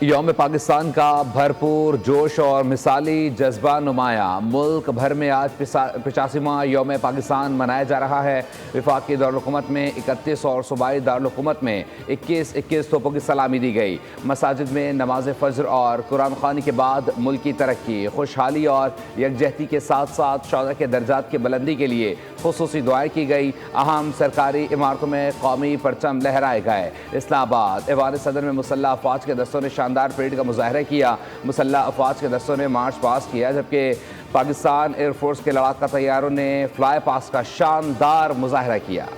यौम पाकिस्तान का भरपूर जोश और मिसाली जज्बा नुमाया। मुल्क भर में आज 85वां यौम पाकिस्तान मनाया जा रहा है। वफाकी दारुल-हुकूमत में 31 और सूबाई दारुल-हुकूमत में 21 तोपों की सलामी दी गई। मसाजिद में नमाज फ़ज्र और कुरान ख़वानी के बाद मुल्क की तरक्की, खुशहाली और यकजहती के साथ साथ शौहदा के दर्जात की बुलंदी के लिए खुसूसी दुआएँ की गई। अहम सरकारी इमारतों में कौमी परचम लहराए गए। इस्लामाबाद ऐवान सदर में मुसल्लह अफ़वाज के दस्तों ने शानदार परेड का मुजाहरा किया। मुसल्लह अफ़वाज के दस्तों ने मार्च पास किया, जबकि पाकिस्तान एयरफोर्स के लड़ाका तैयारों ने फ्लाई पास का शानदार मुजाहरा किया।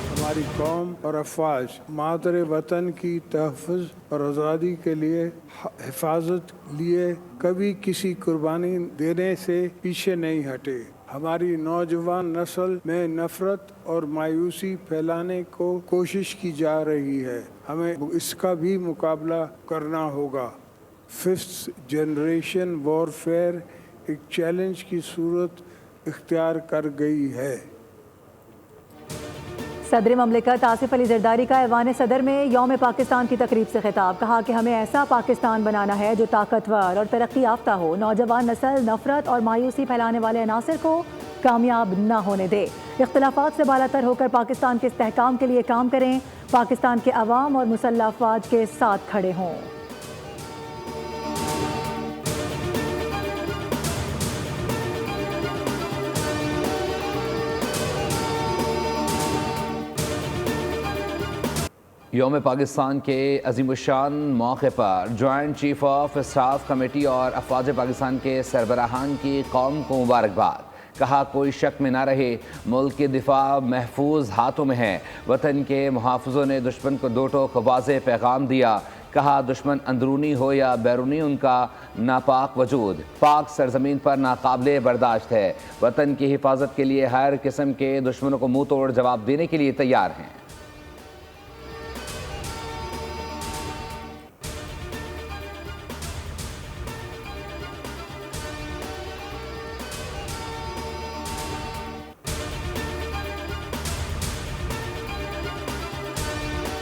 हमारी कौम और अफवाज मादरे वतन की तहफ़्फ़ुज़ और आज़ादी के लिए हिफाजत लिए कभी किसी कुर्बानी देने से पीछे नहीं हटे। हमारी नौजवान नस्ल में नफ़रत और मायूसी फैलाने को कोशिश की जा रही है। हमें इसका भी मुकाबला करना होगा। 5th जनरेशन वॉरफेयर एक चैलेंज की सूरत इख्तियार कर गई है। सदर ममलिकत आसिफ अली जरदारी का ऐवान सदर में यौम पाकिस्तान की तकरीब से खिताब। कहा कि हमें ऐसा पाकिस्तान बनाना है जो ताकतवर और तरक्की याफ्ता हो। नौजवान नस्ल नफरत और मायूसी फैलाने वाले अनासर को कामयाब न होने दे। इख्तिलाफात से बालातर होकर पाकिस्तान के इस्तेहकाम के लिए काम करें। पाकिस्तान के अवाम और मुसल्लह अफवाज के साथ खड़े हों। यौम पाकिस्तान के अज़ीमुशान मौके पर joint chief of staff committee और अफवाज पाकिस्तान के सरबराहान की कौम को मुबारकबाद। कहा कोई शक में ना रहे, मुल्क के दिफा महफूज हाथों में है। वतन के मुहाफ़िज़ों ने दुश्मन को दो टोक वाज़ेह पैगाम दिया। कहा दुश्मन अंदरूनी हो या बैरूनी, उनका नापाक वजूद पाक सरजमीन पर नाकाबिले बर्दाश्त है। वतन की हिफाजत के लिए हर किस्म के दुश्मनों को मुँह तोड़ जवाब देने के लिए तैयार हैं।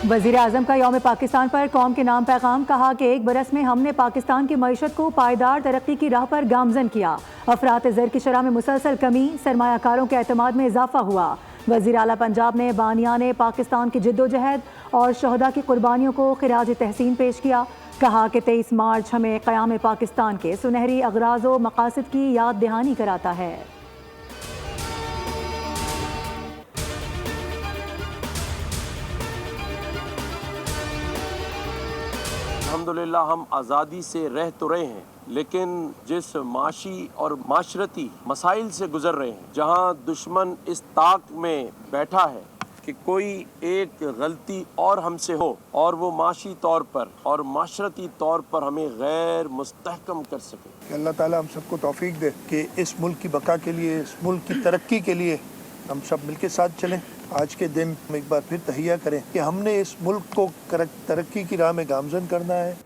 वज़ीर आज़म का यौम पाकिस्तान पर कौम के नाम पैगाम। कहा कि एक बरस में हमने पाकिस्तान की मईशत को पायदार तरक्की की राह पर गामजन किया। अफरात ज़र की शरह में मुसलसल कमी, सरमायाकारों के एतमाद में इजाफा हुआ। वज़ीर आला पंजाब ने बानियाने पाकिस्तान की जिद्दोजहद और शहदा की कुर्बानियों को खिराज तहसीन पेश किया। कहा कि 23 मार्च हमें क़याम पाकिस्तान के सुनहरी अगराज़ व मकासद की याद दहानी कराता है। अल्हम्दुलिल्लाह हम आज़ादी से रह तो रहे हैं, लेकिन जिस माशी और माशरती मसाइल से गुजर रहे हैं, जहां दुश्मन इस ताक में बैठा है कि कोई एक गलती और हमसे हो और वो माशी तौर पर और माशरती तौर पर हमें गैर मुस्तहकम कर सके। अल्लाह ताला हम सबको तौफीक दे कि इस मुल्क की बका के लिए, इस मुल्क की तरक्की के लिए हम सब मिलके साथ चलें। आज के दिन हम एक बार फिर तहिया करें कि हमने इस मुल्क को तरक्की की राह में गामजन करना है।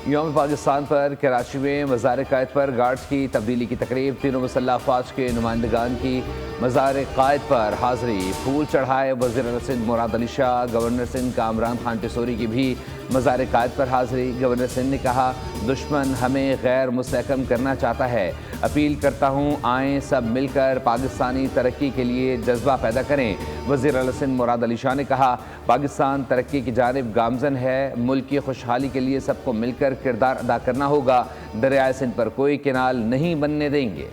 यौम पाकिस्तान पर कराची में मज़ार कायद पर गार्ड्स की तब्दीली की तकरीब। तीनों मुसल्लह अफवाज के नुमाइंदगान की मज़ार कायद पर हाज़री। फूल चढ़ाए वज़ीर सिंध मुराद अली शाह। गवर्नर सिंध कामरान खान टिसोरी की भी मज़ार कायद पर हाज़री। गवर्नर सिंध ने कहा दुश्मन हमें गैर मुस्तहकम करना चाहता है। अपील करता हूँ आएँ सब मिलकर पाकिस्तानी तरक्की के लिए जज्बा पैदा करें। वज़ीर आला सिंध मुराद अली शाह ने कहा पाकिस्तान तरक्की की जानिब गामजन है। मुल्क की खुशहाली के लिए सबको मिलकर किरदार अदा करना होगा। दरियाए सिंध पर कोई किनाल नहीं बनने देंगे।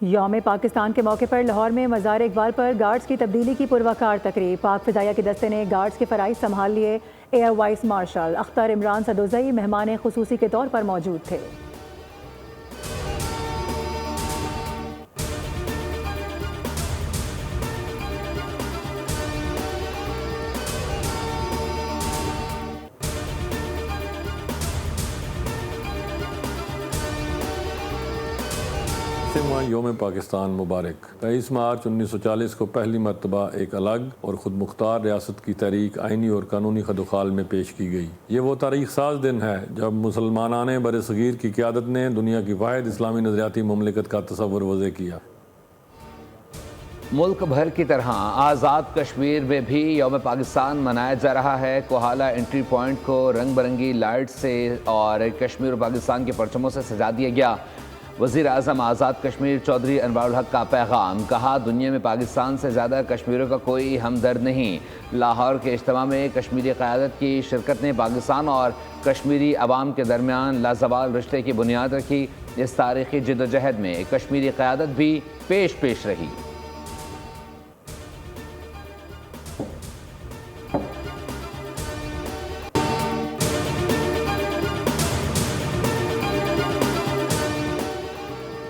यौम पाकिस्तान के मौके पर लाहौर में मज़ार इकबाल पर गार्ड्स की तब्दीली की पुरवकार तकरीब। पाक फ़िदाइया के दस्ते ने गार्ड्स के फ़राइज़ संभाल लिए। Air vice marshal Akhtar Imran Sadozai मेहमान खुसूसी के तौर पर मौजूद थे। 85वां योम पाकिस्तान मुबारक। 23 मार्च 1940 को पहली मरतबा एक अलग और ख़ुद मुख्तार रियासत की तहरीक आइनी और कानूनी खदोखाल में पेश की गई। ये वो तारीख साज दिन है जब मुसलमानाने बरसगीर की क़यादत ने दुनिया की वाहिद इस्लामी नज़रियाती ममलिकत का तसव्वुर वज़े किया। मुल्क भर की तरह आज़ाद कश्मीर में भी यौम पाकिस्तान मनाया जा रहा है। कोहाला एंट्री पॉइंट को रंग बिरंगी लाइट से और कश्मीर और पाकिस्तान के परचमों से सजा दिया गया। वज़ीर आज़म आज़ाद कश्मीर चौधरी अनवारुल हक का पैगाम, कहा दुनिया में पाकिस्तान से ज़्यादा कश्मीरियों का कोई हमदर्द नहीं। लाहौर के इज्तिमा में कश्मीरी क़यादत की शिरकत ने पाकिस्तान और कश्मीरी अवाम के दरमियान लाजवाल रिश्ते की बुनियाद रखी। इस तारीख़ी जिद्दोजहद में कश्मीरी क़यादत भी पेश रही।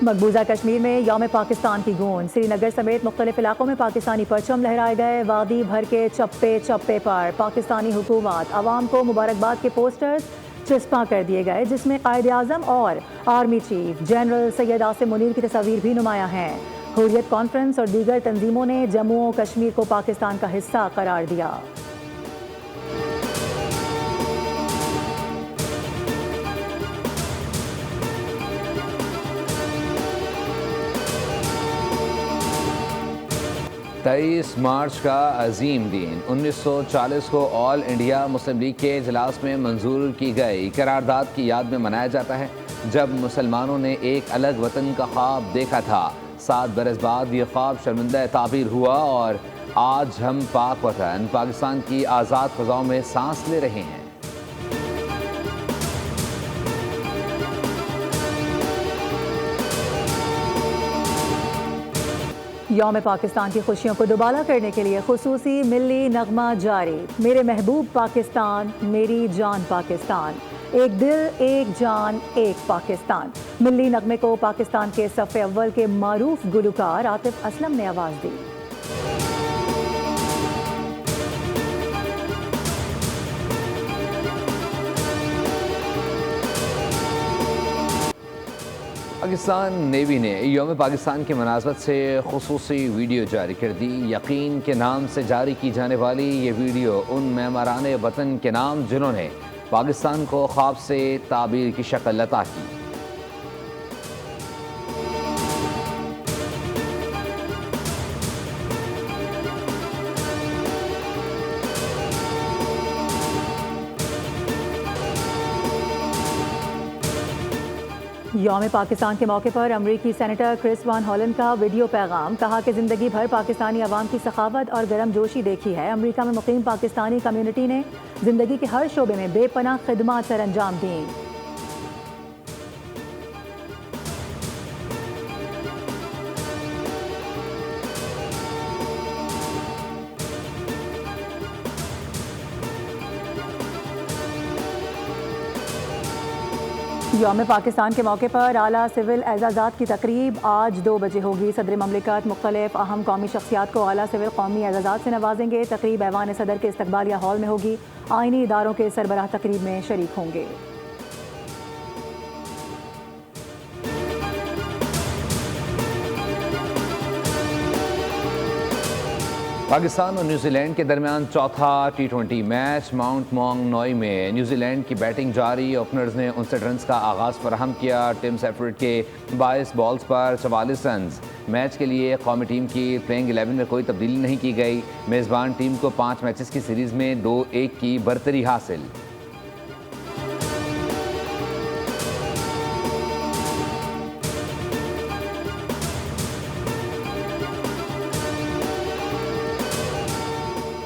मकबूजा कश्मीर में यौम पाकिस्तान की गूंज। श्रीनगर समेत मुख्तलिफ इलाकों में पाकिस्तानी परचम लहराए गए। वादी भर के चप्पे चप्पे पर पाकिस्तानी हुकूमत अवाम को मुबारकबाद के पोस्टर्स चिस्पा कर दिए गए, जिसमें कायद आज़म और army chief general Syed Asim Munir की तस्वीर भी नुमायां हैं। हुर्रियत कॉन्फ्रेंस और दीगर तंजीमों ने जम्मू और कश्मीर को पाकिस्तान का हिस्सा करार दिया। तेईस मार्च का अजीम दिन 1940 को ऑल इंडिया मुस्लिम लीग के इजलास में मंजूर की गई करारदाद की याद में मनाया जाता है, जब मुसलमानों ने एक अलग वतन का ख्वाब देखा था। 7 बरस बाद ये ख्वाब शर्मिंदा ताबीर हुआ और आज हम पाक वतन पाकिस्तान की आज़ाद फ़ज़ाओं में सांस ले रहे हैं। यौम पाकिस्तान की खुशियों को दुबाला करने के लिए खुसूसी मिल्ली नगमा जारी। मेरे महबूब पाकिस्तान, मेरी जान पाकिस्तान, एक दिल एक जान एक पाकिस्तान। मिल्ली नगमे को पाकिस्तान के सफ़े अव्वल के मारूफ गुलकार आतिफ असलम ने आवाज़ दी। पाकिस्तान नेवी ने यौम पाकिस्तान की मुनासबत से खुसूसी वीडियो जारी कर दी। यकीन के नाम से जारी की जाने वाली ये वीडियो उन मेमरान वतन के नाम जिन्होंने पाकिस्तान को ख्वाब से ताबीर की शक्ल अता की। यौम पाकिस्तान के मौके पर अमरीकी सेनेटर क्रिस वान हॉलैंड का वीडियो पैगाम, कहा कि ज़िंदगी भर पाकिस्तानी अवाम की सखावत और गर्मजोशी देखी है। अमरीका में मुकीम पाकिस्तानी कम्युनिटी ने ज़िंदगी के हर शोबे में बेपनाह खिदमत सर अंजाम दी। यौम पाकिस्तान के मौके पर आला सिविल एजाज़ात की तकरीब आज 2 बजे होगी। सदर ममलिकत मुख्तलिफ अहम कौमी शख्सियात को आला सिविल कौमी एजाज़ात से नवाजेंगे। तकरीब ऐवान सदर के इस्तकबालिया हॉल में होगी। आइनी इदारों के सरबराह तकरीब में शरीक होंगे। पाकिस्तान और न्यूजीलैंड के दरमियान चौथा T20 मैच माउंट मॉन्ग नोई में न्यूजीलैंड की बैटिंग जारी। ओपनर्स ने 59 रन का आगाज़ फराहम किया। टिम सेफर्ड के 22 बॉल्स पर 44 रन। मैच के लिए कौमी टीम की प्लेइंग 11 में कोई तब्दीली नहीं की गई। मेज़बान टीम को 5 मैचेस की सीरीज़ में 2-1 की बरतरी हासिल।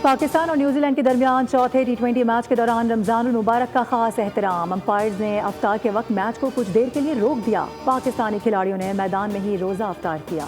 पाकिस्तान और न्यूजीलैंड के दरमियान चौथे T20 मैच के दौरान रमज़ानुल मुबारक का खास एहतराम। अंपायर्स ने अफ्तार के वक्त मैच को कुछ देर के लिए रोक दिया। पाकिस्तानी खिलाड़ियों ने मैदान में ही रोज़ा अफ्तार किया।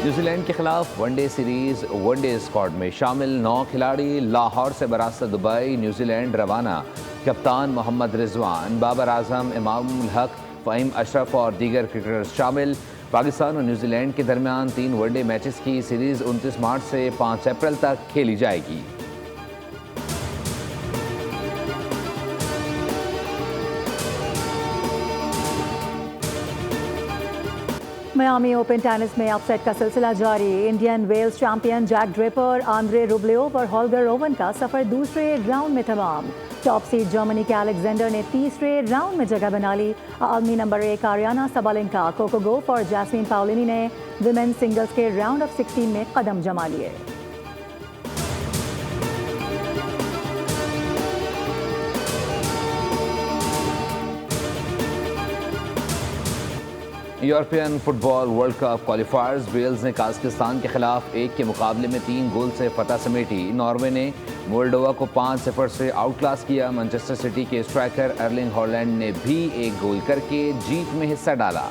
न्यूजीलैंड के खिलाफ वनडे सीरीज वनडे स्क्वाड में शामिल 9 खिलाड़ी लाहौर से बरासत दुबई न्यूजीलैंड रवाना। कप्तान मोहम्मद रिजवान, बाबर आजम, इमामुल हक, फ़हीम अशरफ और दीगर क्रिकेटर्स शामिल। पाकिस्तान और न्यूजीलैंड के दरमियान 3 वनडे मैचेस की सीरीज 29 मार्च से 5 अप्रैल तक खेली जाएगी। मियामी ओपन टेनिस में अपसेट का सिलसिला जारी। Indian Wells champion Jack Draper, Andrey Rublev और हॉल्गर ओवन का सफर दूसरे राउंड में तमाम। टॉप सीड जर्मनी के अलेक्जेंडर ने तीसरे राउंड में जगह बना ली। आलमी नंबर 1 आरियाना साबालेंका, कोको गोफ और जैस्मिन पाउलिनी ने विमेन सिंगल्स के राउंड ऑफ 16 में कदम जमा लिए। European football World Cup qualifiers Wales ने काज़ाकिस्तान के खिलाफ 1 के मुकाबले में 3 गोल से फतह समेटी। नॉर्वे ने मोल्डोवा को 5-0 से आउट क्लास किया। मैनचेस्टर सिटी के स्ट्राइकर अर्लिंग हॉलैंड ने भी 1 गोल करके जीत में हिस्सा डाला।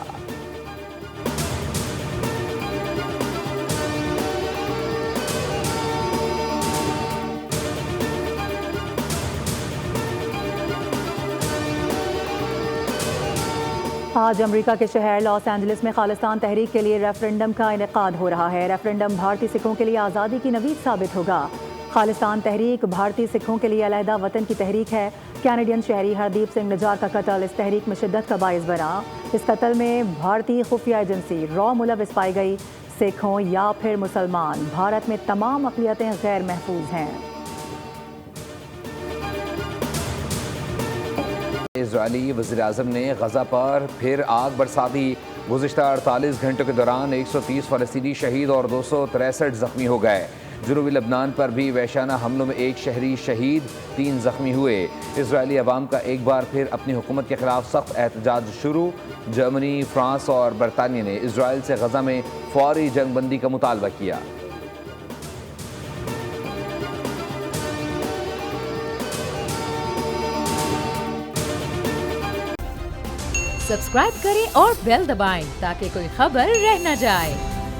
आज अमेरिका के शहर लॉस एंजलिस में खालिस्तान तहरीक के लिए रेफरेंडम का इनेकाद हो रहा है। रेफरेंडम भारतीय सिखों के लिए आज़ादी की नवीद साबित होगा। खालिस्तान तहरीक भारतीय सिखों के लिए अलहदा वतन की तहरीक है। कैनेडियन शहरी हरदीप सिंह निजार का कत्ल इस तहरीक में शिद्दत का बाइस बना। इस कत्ल में भारतीय खुफिया एजेंसी रॉ मुलविस पाई गई। सिखों या फिर मुसलमान, भारत में तमाम अक़लियतें गैर महफूज हैं। इजरायली वज़ीर-ए-आज़म ने गजा पर फिर आग बरसा दी। गुज़िश्ता 48 घंटों के दौरान 130 फ़लस्तीनी शहीद और 263 ज़ख्मी हो गए। जुनूबी लबनान पर भी वहशाना हमलों में 1 शहरी शहीद, 3 ज़ख्मी हुए। इजरायली अवाम का एक बार फिर अपनी हुकूमत के खिलाफ सख्त एहतजाज शुरू। जर्मनी, फ्रांस और बरतानिया ने इजराइल से गजा में फौरी जंगबंदी का मुतालबा किया। सब्सक्राइब करें और बेल दबाएं ताकि कोई खबर रह न जाए।